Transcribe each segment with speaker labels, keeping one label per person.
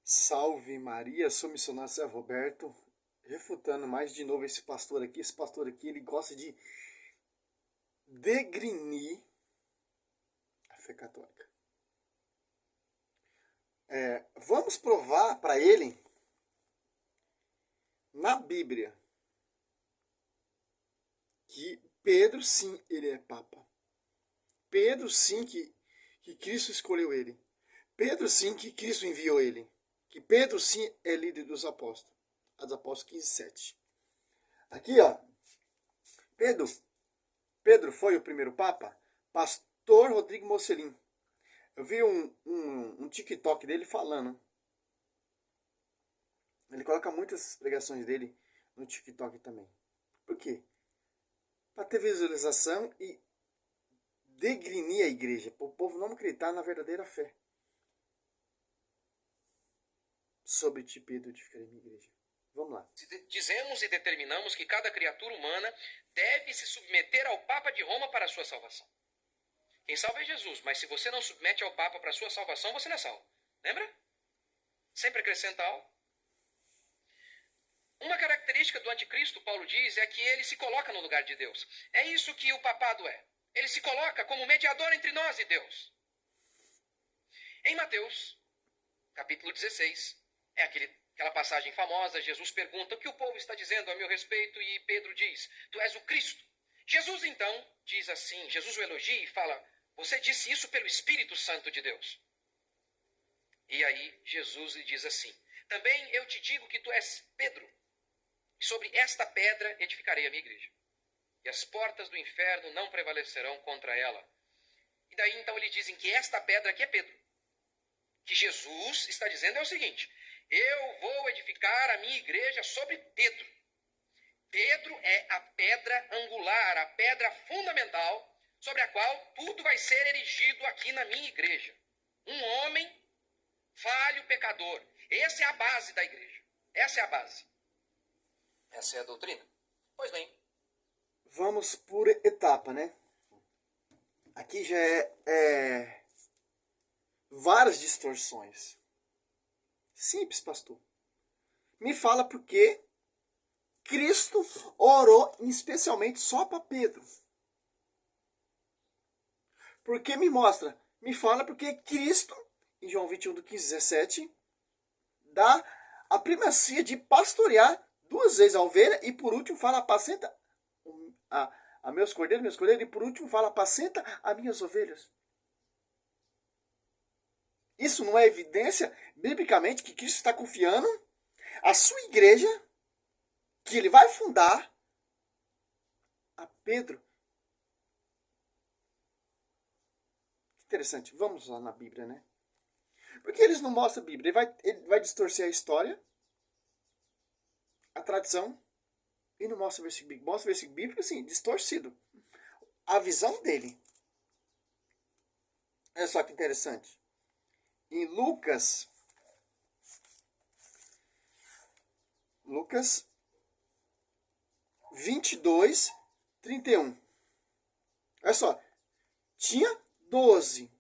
Speaker 1: Salve Maria, sou missionário Zé Roberto, refutando mais de novo esse pastor aqui. Esse pastor aqui, ele gosta de degrinir a fé católica. Vamos provar para ele, na Bíblia, que Pedro sim, ele é Papa. Pedro sim, que Cristo escolheu ele. Pedro sim, que Cristo enviou ele. Que Pedro sim é líder dos apóstolos. Atos Apóstolos 15:7. Aqui, ó. Pedro foi o primeiro Papa? Pastor Rodrigo Mocelin. Eu vi um TikTok dele falando. Ele coloca muitas pregações dele no TikTok também. Por quê? Para ter visualização e degrinir a igreja. Para o povo não acreditar na verdadeira fé. Sobre ti, Pedro, edificarei minha igreja. Vamos lá.
Speaker 2: Dizemos e determinamos que cada criatura humana deve se submeter ao Papa de Roma para a sua salvação. Quem salva é Jesus, mas se você não submete ao Papa para a sua salvação, você não é salvo. Lembra? Sempre acrescenta algo. Uma característica do anticristo, Paulo diz, é que ele se coloca no lugar de Deus. É isso que o papado é. Ele se coloca como mediador entre nós e Deus. Em Mateus, capítulo 16, é aquela passagem famosa, Jesus pergunta: o que o povo está dizendo a meu respeito? E Pedro diz: tu és o Cristo. Jesus então diz assim, Jesus o elogia e fala: você disse isso pelo Espírito Santo de Deus. E aí Jesus lhe diz assim: também eu te digo que tu és Pedro, e sobre esta pedra edificarei a minha igreja, e as portas do inferno não prevalecerão contra ela. E daí então eles dizem que esta pedra aqui é Pedro. Que Jesus está dizendo é o seguinte: eu vou edificar a minha igreja sobre Pedro. Pedro é a pedra angular, a pedra fundamental sobre a qual tudo vai ser erigido aqui na minha igreja. Um homem falho, pecador. Essa é a base da igreja. Essa é a base. Essa é a doutrina. Pois bem.
Speaker 1: Vamos por etapa, né? Aqui já é várias distorções. Simples, pastor. Me fala por que Cristo orou especialmente só para Pedro. Porque me fala porque Cristo, em João 21, do 15-17, dá a primazia de pastorear 2 vezes a ovelha e por último fala apacenta a meus cordeiros, e por último fala apacenta as minhas ovelhas. Isso não é evidência, biblicamente, que Cristo está confiando a sua igreja, que ele vai fundar, a Pedro. Interessante, vamos lá na Bíblia, né? Porque eles não mostram a Bíblia, ele vai distorcer a história, a tradição, e não mostra o versículo bíblico. Mostra o versículo bíblico, assim, distorcido. A visão dele. Olha só que interessante. Em Lucas 22, 31. Olha só. Tinha 12.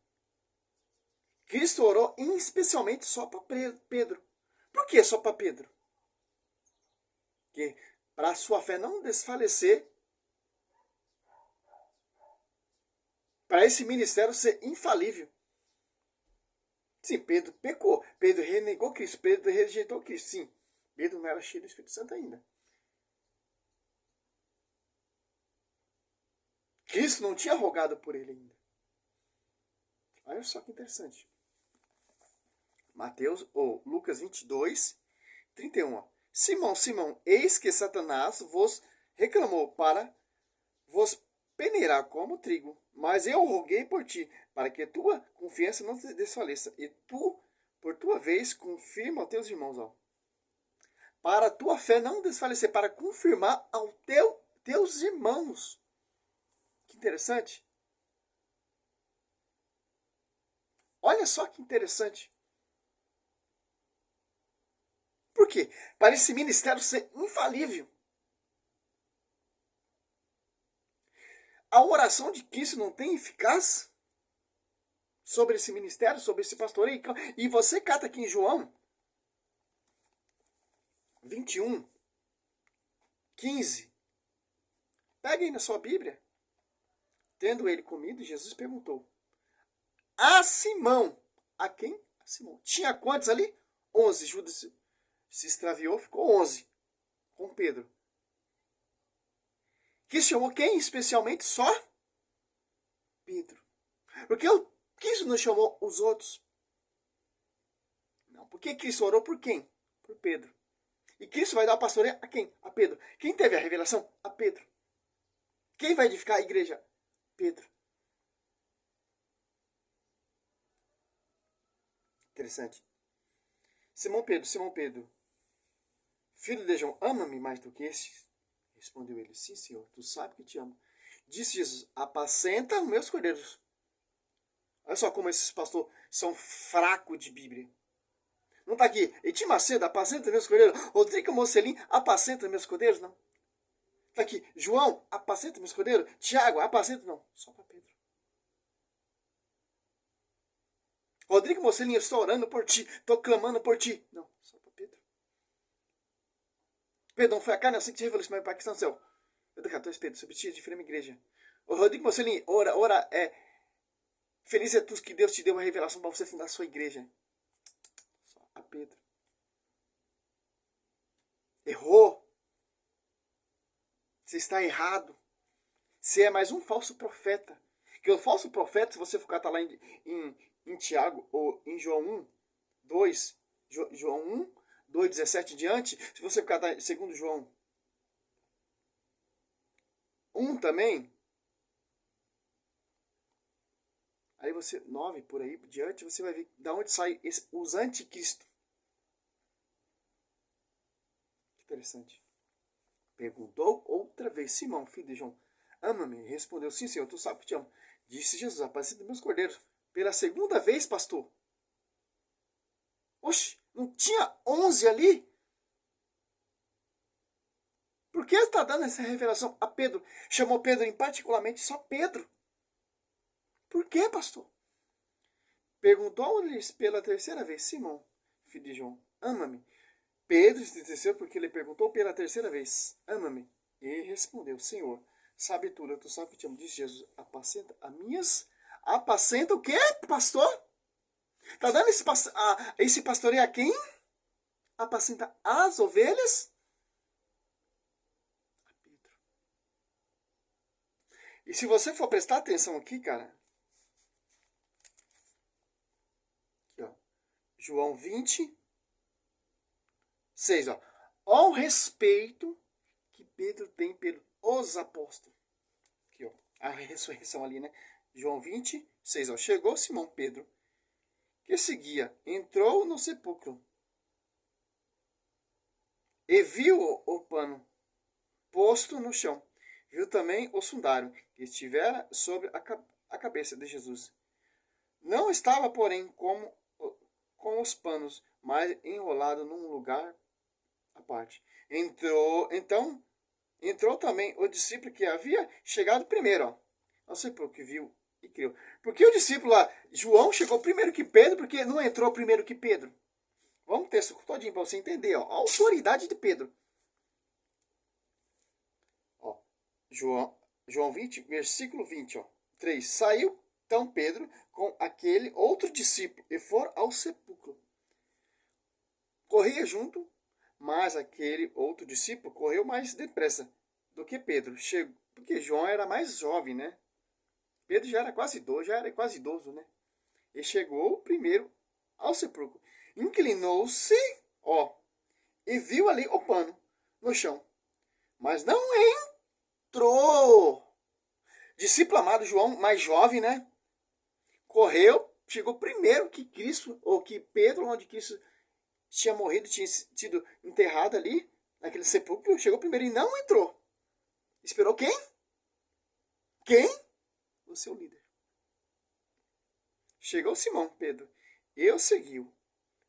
Speaker 1: Cristo orou especialmente só para Pedro. Por que só para Pedro? Porque para a sua fé não desfalecer, para esse ministério ser infalível. Sim, Pedro pecou. Pedro renegou Cristo. Pedro rejeitou Cristo. Sim, Pedro não era cheio do Espírito Santo ainda. Cristo não tinha rogado por ele ainda. Olha só que interessante. Lucas 22, 31. Ó. Simão, Simão, eis que Satanás vos reclamou para vos peneirar como trigo. Mas eu roguei por ti, para que tua confiança não se desfaleça. E tu, por tua vez, confirma aos teus irmãos. Ó. Para a tua fé não desfalecer, para confirmar aos teus irmãos. Que interessante. Olha só que interessante. Por quê? Para esse ministério ser infalível. A oração de Cristo não tem eficácia sobre esse ministério, sobre esse pastoreio. E você cata aqui em João 21, 15. Pegue aí na sua Bíblia. Tendo ele comido, Jesus perguntou a Simão. A quem? A Simão. Tinha quantos ali? 11. Judas se extraviou, ficou 11. Com Pedro. Cristo chamou quem? Especialmente só Pedro. Porque Cristo não chamou os outros. Não. Porque Cristo orou por quem? Por Pedro. E Cristo vai dar a pastoreia a quem? A Pedro. Quem teve a revelação? A Pedro. Quem vai edificar a igreja? Pedro. Interessante. Simão Pedro, filho de João, ama-me mais do que estes? Respondeu ele, sim, Senhor, tu sabes que te amo. Disse Jesus, apacenta os meus cordeiros. Olha só como esses pastores são fracos de Bíblia. Não está aqui, Eti Macedo, apacenta meus cordeiros. Rodrigo Mocelin, apacenta meus cordeiros, não. Está aqui, João, apacenta meus cordeiros. Tiago, apacenta, não. Só para Pedro. Rodrigo Mocelin, eu estou orando por ti, estou clamando por ti. Não, só para Pedro. Pedro, não foi a carne assim que te revelou, mas para que está no céu. Eu declaro, Pedro, sobre ti, de firme igreja. O Rodrigo Mocelin, ora, feliz é tu que Deus te deu uma revelação para você fundar a sua igreja. Só a Pedro. Errou. Você está errado. Você é mais um falso profeta. Que o falso profeta, se você for catar lá em Tiago, ou em João 1, 2, João 1, 2, 17 em diante, se você ficar em 2 João 1 também, aí você, 9 por aí por diante, você vai ver de onde saem os anticristo. Interessante. Perguntou outra vez, Simão, filho de João, ama-me? Respondeu, sim, Senhor, tu sabes que te amo. Disse Jesus, apacenta meus cordeiros. Pela segunda vez, pastor. Oxe, não tinha 11 ali? Por que está dando essa revelação a Pedro? Chamou Pedro em particularmente só Pedro. Por que, pastor? Perguntou-lhes pela terceira vez, Simão, filho de João, ama-me? Pedro se entristeceu porque ele perguntou pela terceira vez, ama-me? E respondeu, Senhor, sabe tudo, tu sabe que te amo. Disse Jesus, apacenta as minhas... Apacenta o quê, pastor? Está dando esse pastoreio a quem? Apacenta as ovelhas? A Pedro. E se você for prestar atenção aqui, cara, aqui, ó, João 20, 6, ó. Ao respeito que Pedro tem pelos apóstolos. Aqui, ó, a ressurreição ali, né? João 20, 6, ó. Chegou Simão Pedro, que seguia, entrou no sepulcro e viu o pano posto no chão. Viu também o sudário que estivera sobre a cabeça de Jesus. Não estava, porém, com os panos, mas enrolado num lugar à parte. Entrou também o discípulo que havia chegado primeiro, ó. Não sei por que viu e creu. Porque o discípulo lá, João, chegou primeiro que Pedro, porque não entrou primeiro que Pedro. Vamos texto todinho para você entender, ó. A autoridade de Pedro. Ó, João 20, versículo 20, ó. 3. Saiu então Pedro com aquele outro discípulo e foram ao sepulcro. Corria junto, mas aquele outro discípulo correu mais depressa do que Pedro. Chegou, porque João era mais jovem, né? Pedro já era quase idoso, né? E chegou primeiro ao sepulcro. Inclinou-se, ó, e viu ali o pano no chão. Mas não entrou. Discípulo amado João, mais jovem, né? Correu, chegou primeiro que Cristo, ou que Pedro, onde Cristo tinha morrido, tinha sido enterrado ali, naquele sepulcro, chegou primeiro e não entrou. Esperou quem? Quem? O seu líder. Chegou Simão Pedro, e o seguiu.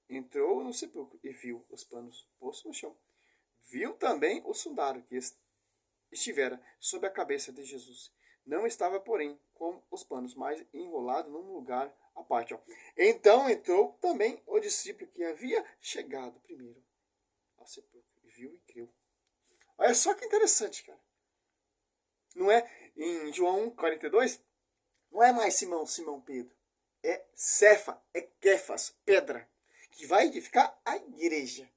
Speaker 1: Entrou no sepulcro e viu os panos postos no chão. Viu também o sudário que estivera sobre a cabeça de Jesus. Não estava, porém, com os panos, mas enrolado num lugar à parte. Ó. Então entrou também o discípulo que havia chegado primeiro ao sepulcro viu e creu. Olha só que interessante, cara. Não é em João 1,42? Não é mais Simão, Simão Pedro. É Cefa, é Kefas, pedra, que vai edificar a igreja.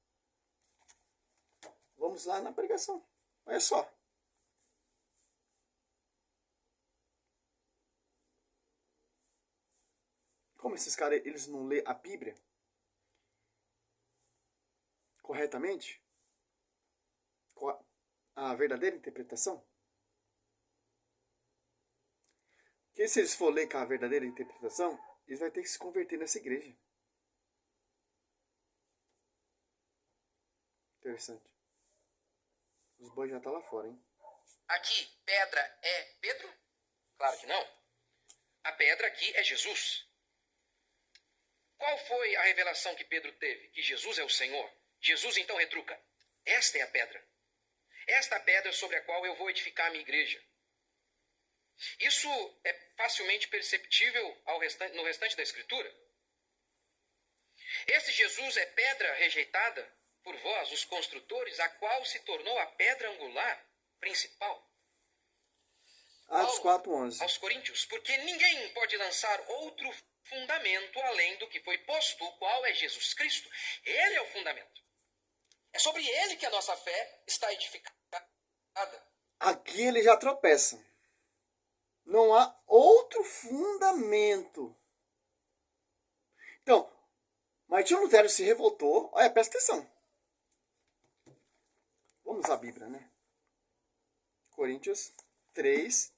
Speaker 1: Vamos lá na pregação. Olha só. Como esses caras, eles não lêem a Bíblia corretamente? A verdadeira interpretação? Porque se eles for ler com a verdadeira interpretação, eles vão ter que se converter nessa igreja. Interessante. Os bois já estão lá fora, hein?
Speaker 2: Aqui, pedra é Pedro? Claro que não. A pedra aqui é Jesus. Qual foi a revelação que Pedro teve? Que Jesus é o Senhor. Jesus então retruca. Esta é a pedra. Esta é a pedra sobre a qual eu vou edificar a minha igreja. Isso é facilmente perceptível no restante da Escritura. Este Jesus é pedra rejeitada por vós, os construtores, a qual se tornou a pedra angular principal.
Speaker 1: Atos 4:11.
Speaker 2: Aos Coríntios, porque ninguém pode lançar outro fundamento além do que foi posto, o qual é Jesus Cristo. Ele é o fundamento. É sobre ele que a nossa fé está edificada.
Speaker 1: Aqui ele já tropeça. Não há outro fundamento. Então, Martinho Lutero se revoltou. Olha, presta atenção. Vamos à Bíblia, né? Coríntios 3.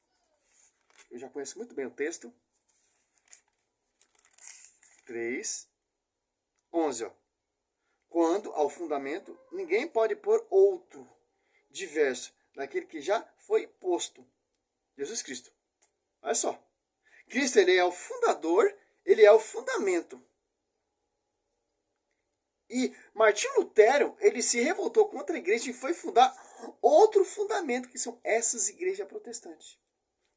Speaker 1: Eu já conheço muito bem o texto. 3:11, ó. Quando ao fundamento, ninguém pode pôr outro diverso daquele que já foi posto. Jesus Cristo. Olha só. Cristo, ele é o fundador, ele é o fundamento. E Martinho Lutero, ele se revoltou contra a igreja e foi fundar outro fundamento, que são essas igrejas protestantes.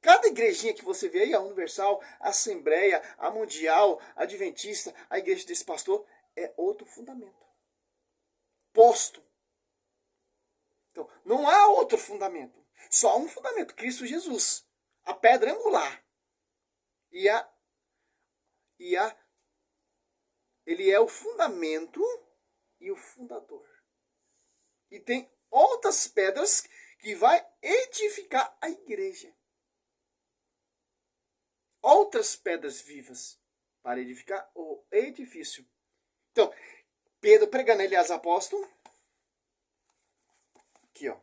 Speaker 1: Cada igrejinha que você vê aí, a Universal, a Assembleia, a Mundial, a Adventista, a igreja desse pastor, é outro fundamento. Posto. Então, não há outro fundamento. Só um fundamento, Cristo Jesus. A pedra angular. Ele é o fundamento e o fundador. E tem outras pedras que vai edificar a igreja. Outras pedras vivas para edificar o edifício. Então, Pedro pregando ele aos apóstolos. Aqui, ó.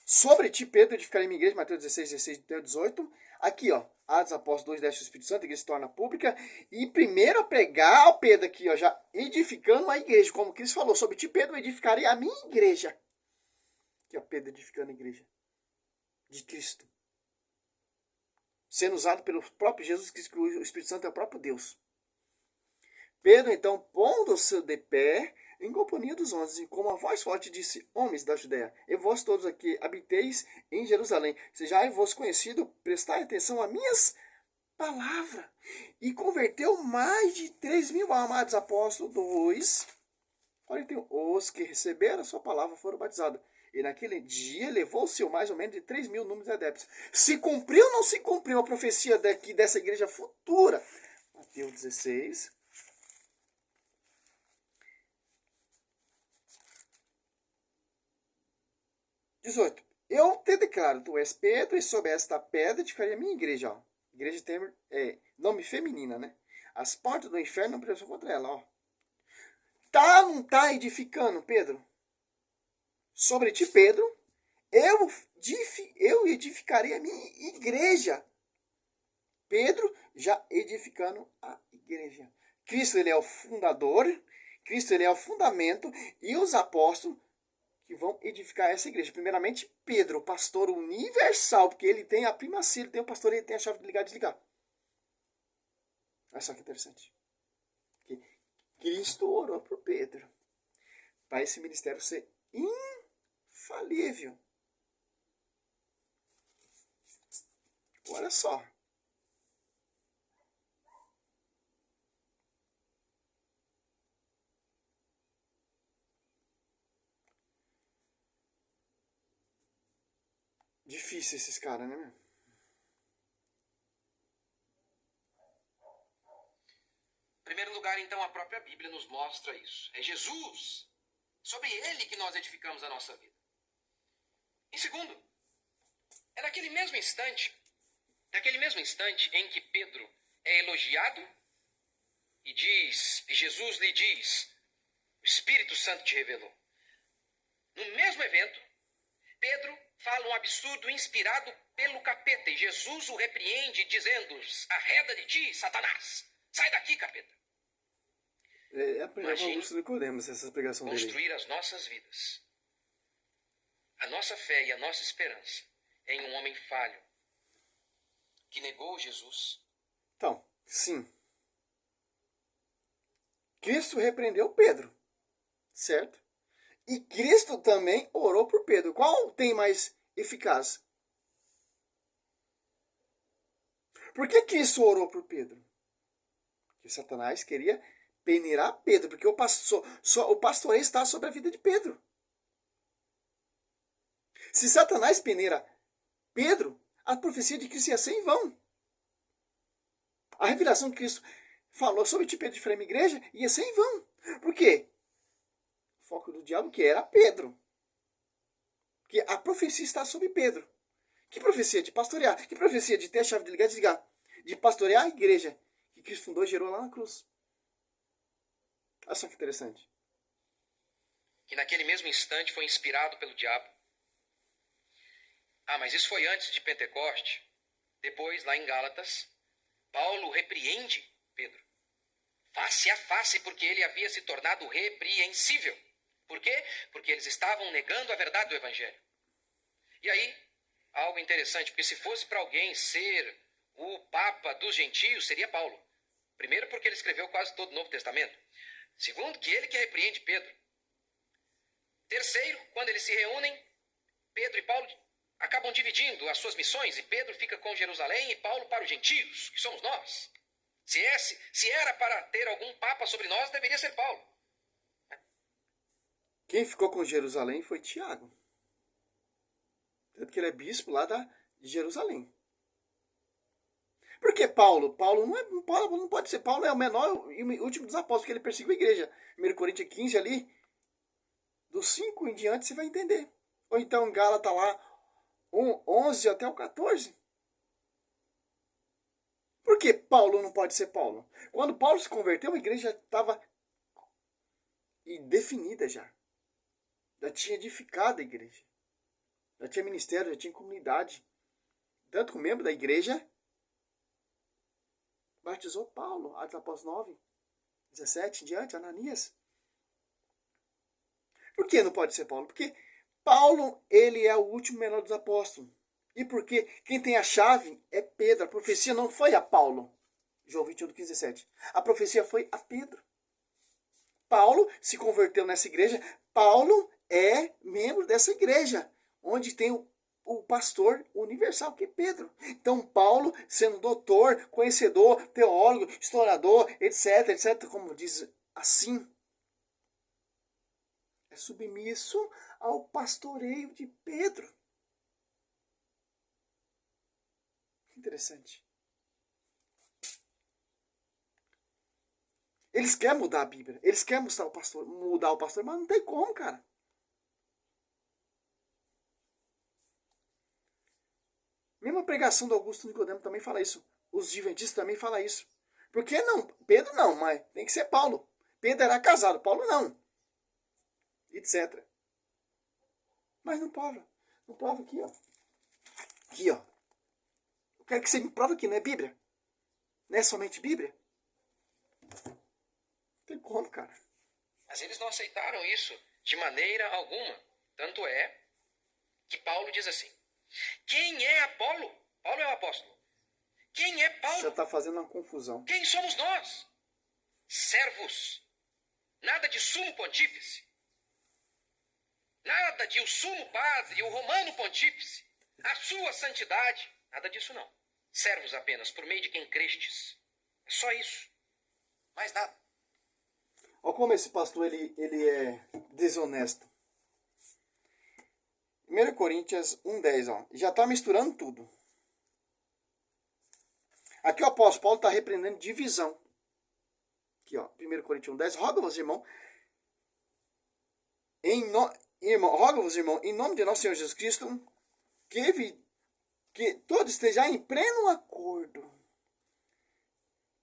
Speaker 1: Sobre ti, Pedro, edificarei minha igreja, Mateus 16, 18. Aqui, ó. Atos Apóstolos 2, 10 do Espírito Santo, a igreja se torna pública. E primeiro a pregar, ó, Pedro aqui, ó, já edificando a igreja. Como Cristo falou, sobre ti, Pedro, edificarei a minha igreja. Aqui, ó, Pedro edificando a igreja de Cristo. Sendo usado pelo próprio Jesus Cristo, que o Espírito Santo é o próprio Deus. Pedro, então, pondo-se de pé, em companhia dos 11, como a voz forte disse, homens da Judéia, e vós todos aqui habiteis em Jerusalém, sejai-vos conhecido, prestai atenção a minhas palavras. E converteu mais de 3.000 amados apóstolos, 2:41. Os que receberam a sua palavra foram batizados. E naquele dia levou-se mais ou menos de 3.000 números de adeptos. Se cumpriu ou não se cumpriu a profecia dessa igreja futura? Mateus 16. 18. Eu te declaro, tu és Pedro, e sobre esta pedra edificarei a minha igreja. Ó. Igreja tem nome feminina, né? As portas do inferno não prevaleçam contra ela. Ó. Tá, não tá edificando, Pedro? Sobre ti, Pedro, eu edificarei a minha igreja. Pedro já edificando a igreja. Cristo, ele é o fundador, Cristo, ele é o fundamento, e os apóstolos que vão edificar essa igreja. Primeiramente, Pedro, o pastor universal, porque ele tem a primazia, ele tem o pastor, ele tem a chave de ligar e desligar. Olha só que interessante. Que Cristo orou por Pedro, para esse ministério ser infalível. Olha só. Difícil esses caras, né, meu?
Speaker 2: Em primeiro lugar, então, a própria Bíblia nos mostra isso. É Jesus, sobre ele que nós edificamos a nossa vida. Em segundo, é naquele mesmo instante em que Pedro é elogiado e Jesus lhe diz, o Espírito Santo te revelou. No mesmo evento, Pedro fala um absurdo inspirado pelo capeta e Jesus o repreende dizendo, arreda de ti, Satanás, sai daqui, capeta.
Speaker 1: Aprendeu com Augusto Nicodemos essa pregação dele.
Speaker 2: Construir as nossas vidas, a nossa fé e a nossa esperança em um homem falho que negou Jesus.
Speaker 1: Então, sim. Cristo repreendeu Pedro, certo? E Cristo também orou por Pedro. Qual tem mais eficácia? Por que Cristo orou por Pedro? Porque Satanás queria peneirar Pedro, porque o pastoreio está sobre a vida de Pedro. Se Satanás peneira Pedro, a profecia de Cristo ia ser em vão. A revelação que Cristo falou sobre ti, Pedro, de frame igreja, ia ser em vão. Por quê? O foco do diabo que era Pedro. Porque a profecia está sobre Pedro. Que profecia? De pastorear. Que profecia? De ter a chave de ligar e desligar. De pastorear a igreja que Cristo fundou e gerou lá na cruz. Olha só que interessante.
Speaker 2: Que naquele mesmo instante foi inspirado pelo diabo. Mas isso foi antes de Pentecoste. Depois, lá em Gálatas, Paulo repreende Pedro. Face a face, porque ele havia se tornado repreensível. Por quê? Porque eles estavam negando a verdade do Evangelho. E aí, algo interessante, porque se fosse para alguém ser o Papa dos gentios, seria Paulo. Primeiro, porque ele escreveu quase todo o Novo Testamento. Segundo, que ele que repreende Pedro. Terceiro, quando eles se reúnem, Pedro e Paulo acabam dividindo as suas missões, e Pedro fica com Jerusalém e Paulo para os gentios, que somos nós. Se era para ter algum Papa sobre nós, deveria ser Paulo.
Speaker 1: Quem ficou com Jerusalém foi Tiago. Tanto que ele é bispo lá de Jerusalém. Por que Paulo? Paulo não pode ser. Paulo é o menor e o último dos apóstolos, porque ele perseguiu a igreja. 1 Coríntios 15 ali, dos 5 em diante, você vai entender. Ou então Gálatas lá, 11 até o 14. Por que Paulo não pode ser Paulo? Quando Paulo se converteu, a igreja estava definida já. Já tinha edificado a igreja. Já tinha ministério, já tinha comunidade. Tanto que o membro da igreja batizou Paulo, Atos Apóstolos 9, 17 em diante, Ananias. Por que não pode ser Paulo? Porque Paulo, ele é o último menor dos apóstolos. E porque quem tem a chave é Pedro. A profecia não foi a Paulo. João 21, 15 e 17. A profecia foi a Pedro. Paulo se converteu nessa igreja. Paulo é membro dessa igreja, onde tem o pastor universal, que é Pedro. Então, Paulo, sendo doutor, conhecedor, teólogo, historiador, etc., como diz assim, é submisso ao pastoreio de Pedro. Interessante. Eles querem mudar a Bíblia. Eles querem mudar o pastor, mas não tem como, cara. Mesmo a pregação do Augusto Nicodemo também fala isso. Os adventistas também falam isso. Por que não? Pedro não, mas tem que ser Paulo. Pedro era casado, Paulo não. Etc. Mas não prova. Não prova aqui, ó. Aqui, ó. Eu quero que você me prove aqui, não é Bíblia? Não é somente Bíblia? Não tem como, cara.
Speaker 2: Mas eles não aceitaram isso de maneira alguma. Tanto é que Paulo diz assim: quem é Apolo? Paulo é o apóstolo. Quem é Paulo?
Speaker 1: Já está fazendo uma confusão.
Speaker 2: Quem somos nós? Servos. Nada de sumo pontífice. Nada de o sumo padre, o romano pontífice. A sua santidade. Nada disso não. Servos apenas, por meio de quem crestes. É só isso. Mais nada.
Speaker 1: Olha como esse pastor ele é desonesto. 1 Coríntios 1:10, ó. Já está misturando tudo. Aqui o apóstolo Paulo está repreendendo divisão. Aqui, ó, 1 Coríntios 1:10. Roga-vos, irmão, roga-vos, irmão, em nome de nosso Senhor Jesus Cristo, que todos estejam em pleno acordo.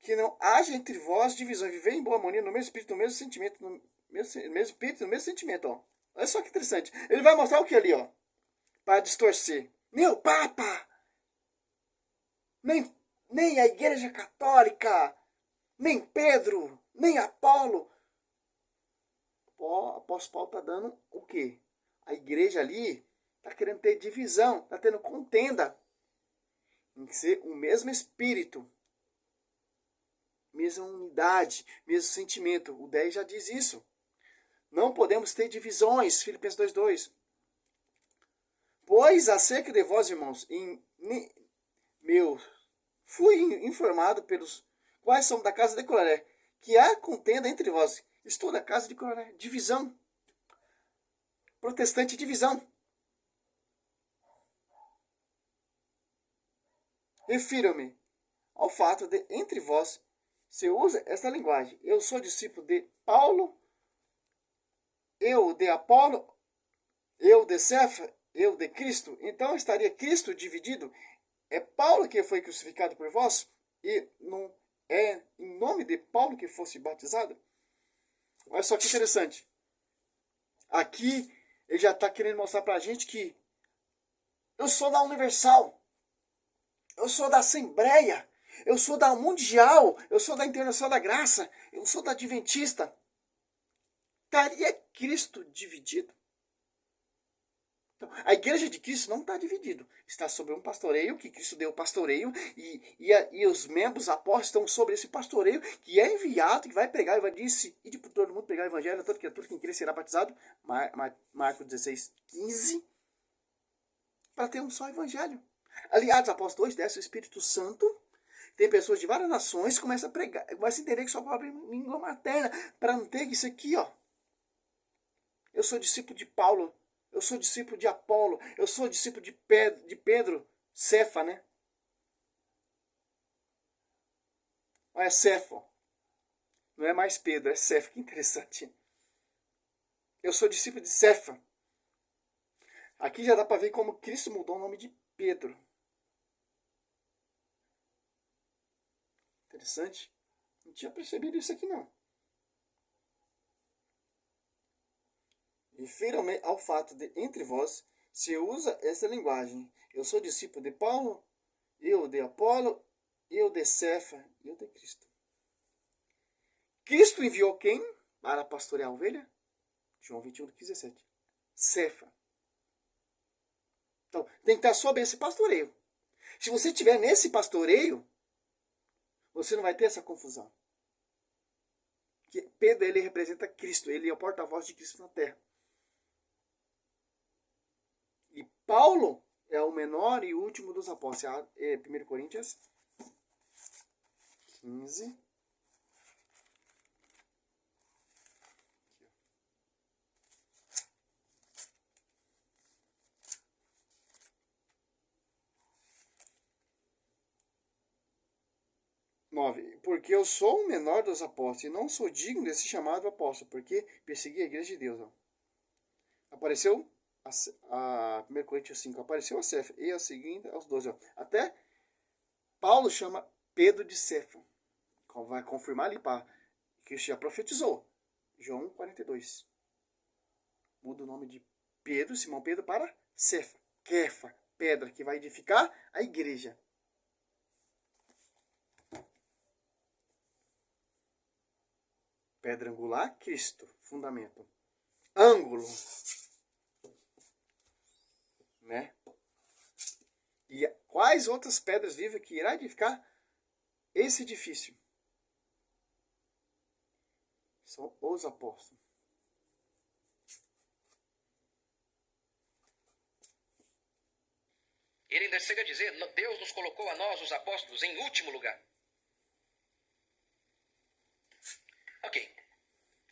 Speaker 1: Que não haja entre vós divisão. Viver em boa harmonia, no mesmo espírito, no mesmo sentimento, no mesmo espírito, no mesmo sentimento, ó. Olha só que interessante. Ele vai mostrar o que ali, ó? Para distorcer. Nem o Papa, nem a Igreja Católica, nem Pedro, nem Apolo. O apóstolo Paulo está dando o quê? A igreja ali está querendo ter divisão, está tendo contenda. Tem que ser o mesmo espírito, mesma unidade, mesmo sentimento. O 10 já diz isso. Não podemos ter divisões, Filipenses 2:2. Pois acerca de vós, irmãos, fui informado pelos quais são da casa de Coré, que há contenda entre vós. Estou da casa de Coré. Divisão. Protestante, divisão. Refiro-me ao fato de, entre vós, se usa esta linguagem. Eu sou discípulo de Paulo, eu de Apolo, eu de Cefa, eu de Cristo. Então estaria Cristo dividido? É Paulo que foi crucificado por vós? E não é em nome de Paulo que fosse batizado? Olha só que interessante. Aqui ele já está querendo mostrar para a gente que eu sou da Universal, eu sou da Assembleia, eu sou da Mundial, eu sou da Internacional da Graça, eu sou da Adventista. Estaria Cristo dividido? Então, a igreja de Cristo não está dividida. Está sob um pastoreio, que Cristo deu o pastoreio, e os membros apóstolos estão sobre esse pastoreio, que é enviado, que vai pregar, e vai dizer, e por todo mundo pregar o evangelho, a toda criatura, quem crer será batizado, Marcos 16:15, para ter um só evangelho. Aliás, apóstolo 2, desce o Espírito Santo, tem pessoas de várias nações que começam a pregar, começam a entender que sua própria língua materna, para não ter isso aqui, ó. Eu sou discípulo de Paulo, eu sou discípulo de Apolo, eu sou discípulo de Pedro, Cefa, né? Olha, Cefa. Não é mais Pedro, é Cefa, que interessante. Eu sou discípulo de Cefa. Aqui já dá para ver como Cristo mudou o nome de Pedro. Interessante. Não tinha percebido isso aqui, não. Refiro-me ao fato de, entre vós, se usa essa linguagem. Eu sou discípulo de Paulo, eu de Apolo, eu de Cefa, eu de Cristo. Cristo enviou quem para pastorear a ovelha? João 21:17. Cefa. Então, tem que estar sob esse pastoreio. Se você estiver nesse pastoreio, você não vai ter essa confusão. Que Pedro, ele representa Cristo, ele é o porta-voz de Cristo na terra. E Paulo é o menor e último dos apóstolos. 1 Coríntios 15. Porque eu sou o menor dos apóstolos e não sou digno de ser chamado apóstolo, porque persegui a igreja de Deus. Ó. Apareceu a 1 Coríntios 5, apareceu a Cefa, e a seguinte aos 12. Ó. Até Paulo chama Pedro de Cefa. Vai confirmar ali, que já profetizou. João 42. Muda o nome de Pedro, Simão Pedro, para Cefa, Kefa, pedra, que vai edificar a igreja. Pedra angular, Cristo, fundamento. Ângulo, né? E quais outras pedras vivas que irá edificar esse edifício? São os apóstolos.
Speaker 2: Ele ainda chega a dizer, Deus nos colocou a nós, os apóstolos, em último lugar. Ok.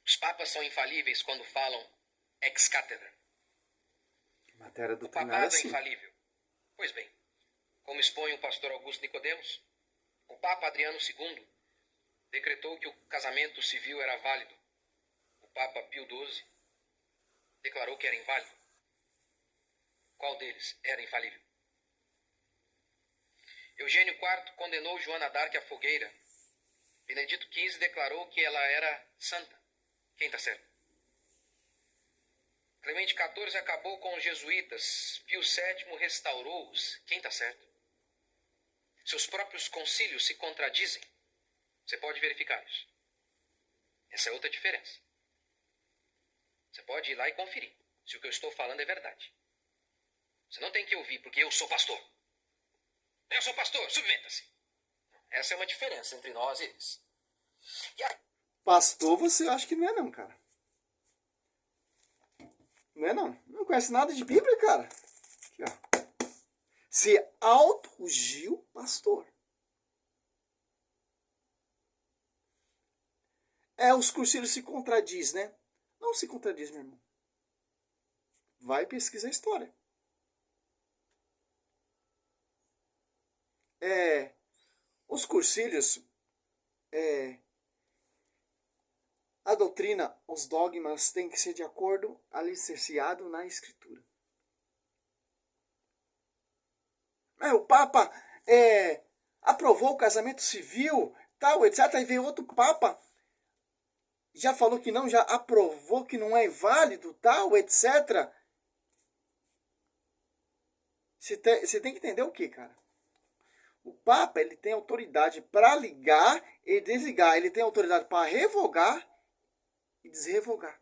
Speaker 2: Os papas são infalíveis quando falam ex cátedra.
Speaker 1: Matéria
Speaker 2: O
Speaker 1: doutrinária,
Speaker 2: papado é
Speaker 1: sim.
Speaker 2: infalível. Pois bem, como expõe o pastor Augusto Nicodemos, o Papa Adriano II decretou que o casamento civil era válido. O Papa Pio XII declarou que era inválido. Qual deles era infalível? Eugênio IV condenou Joana d'Arc à fogueira. Benedito XV declarou que ela era santa. Quem está certo? Clemente XIV acabou com os jesuítas. Pio VII restaurou-os. Quem está certo? Seus próprios concílios se contradizem. Você pode verificar isso. Essa é outra diferença. Você pode ir lá e conferir se o que eu estou falando é verdade. Você não tem que ouvir porque eu sou pastor. Eu sou pastor, submeta-se. Essa é uma diferença entre nós e eles.
Speaker 1: Pastor, você acha que não é não, cara. Não é não. Não conhece nada de Bíblia, cara. Aqui, ó. Se auto-ungiu pastor. Os concílios se contradiz, né? Não se contradiz, meu irmão. Vai pesquisar a história. Os concílios, a doutrina, os dogmas têm que ser de acordo alicerciado na Escritura. O Papa aprovou o casamento civil, tal, etc. Aí veio outro Papa, já falou que não, já aprovou que não é válido, tal, etc. Você tem que entender o que, cara? O Papa, ele tem autoridade para ligar e desligar. Ele tem autoridade para revogar e desrevogar.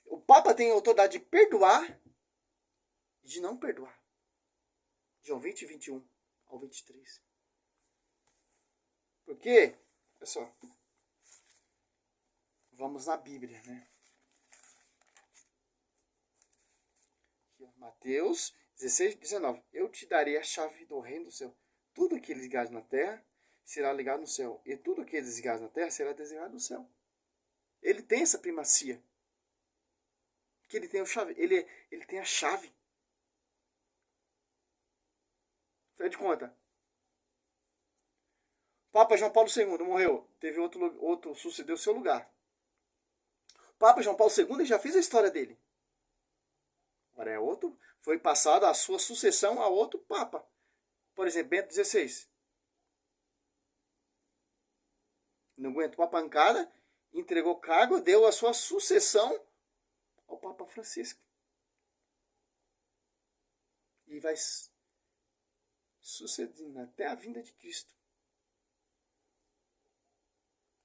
Speaker 1: O Papa tem autoridade de perdoar e de não perdoar. João 20, 21 ao 23. Por quê? Olha só. Vamos na Bíblia, né? Aqui, ó, Mateus 16, 19. Eu te darei a chave do reino do céu. Tudo que ligares na terra será ligado no céu. E tudo que desligares na terra será desligado no céu. Ele tem essa primacia. Que ele tem a chave. Ele tem a chave. Faz de conta. Papa João Paulo II morreu. Teve outro sucedeu seu lugar. Papa João Paulo II já fez a história dele. Agora é outro. Foi passado a sua sucessão a outro Papa. Por exemplo, Bento XVI. Não aguentou a pancada, entregou cargo, deu a sua sucessão ao Papa Francisco. E vai sucedendo até a vinda de Cristo.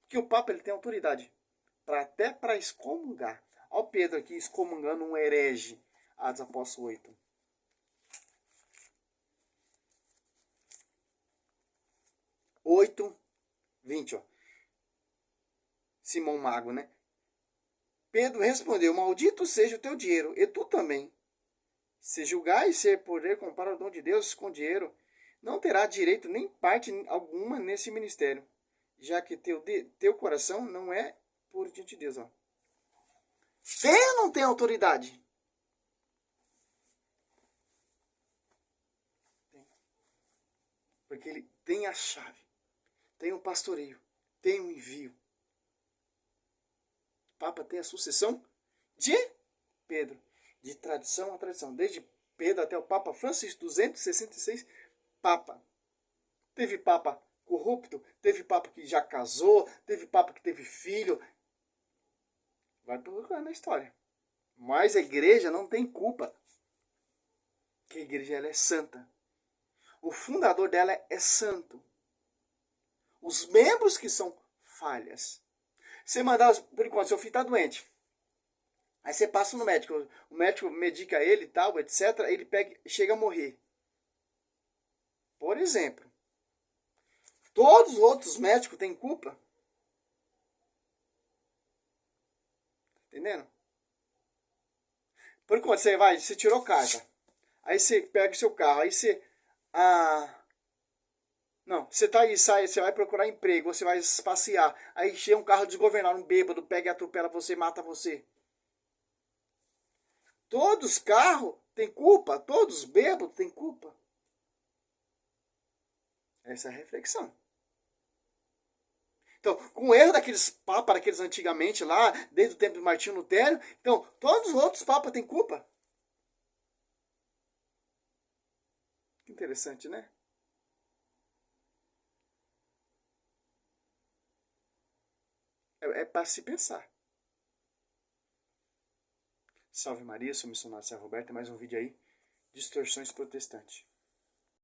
Speaker 1: Porque o Papa ele tem autoridade até para excomungar. Olha o Pedro aqui excomungando um herege. Atos Apóstolos 8. Oito, 20, ó. Simão Mago, né? Pedro respondeu: maldito seja o teu dinheiro, e tu também. Se julgar e ser poder comparar o dom de Deus com dinheiro, não terá direito nem parte alguma nesse ministério, já que teu coração não é puro diante de Deus. Ó. Tem ou não tem autoridade? Tem. Porque ele tem a chave, tem o pastoreio, tem o envio. O Papa tem a sucessão de Pedro, de tradição a tradição, desde Pedro até o Papa Francisco, 266 Papa. Teve Papa corrupto, teve Papa que já casou, teve Papa que teve filho. Vai procurar na história. Mas a igreja não tem culpa. Porque a igreja ela é santa. O fundador dela é santo. Os membros que são falhas. Você mandar, por enquanto, seu filho está doente. Aí você passa no médico. O médico medica ele e tal, etc. Ele chega a morrer. Por exemplo. Todos os outros médicos têm culpa? Entendendo? Por enquanto, você tirou carta. Aí você pega o seu carro. Aí você... Não, você tá aí, você vai procurar emprego, você vai passear. Aí chega um carro desgovernado, um bêbado, pega e atropela você, mata você. Todos os carros têm culpa, todos os bêbados têm culpa. Essa é a reflexão. Então, com o erro daqueles papas, daqueles antigamente lá, desde o tempo de Martinho Lutero, então, todos os outros papas têm culpa. Que interessante, né? É para se pensar. Salve Maria, sou o missionário Zé Roberto, mais um vídeo aí, Distorções Protestantes.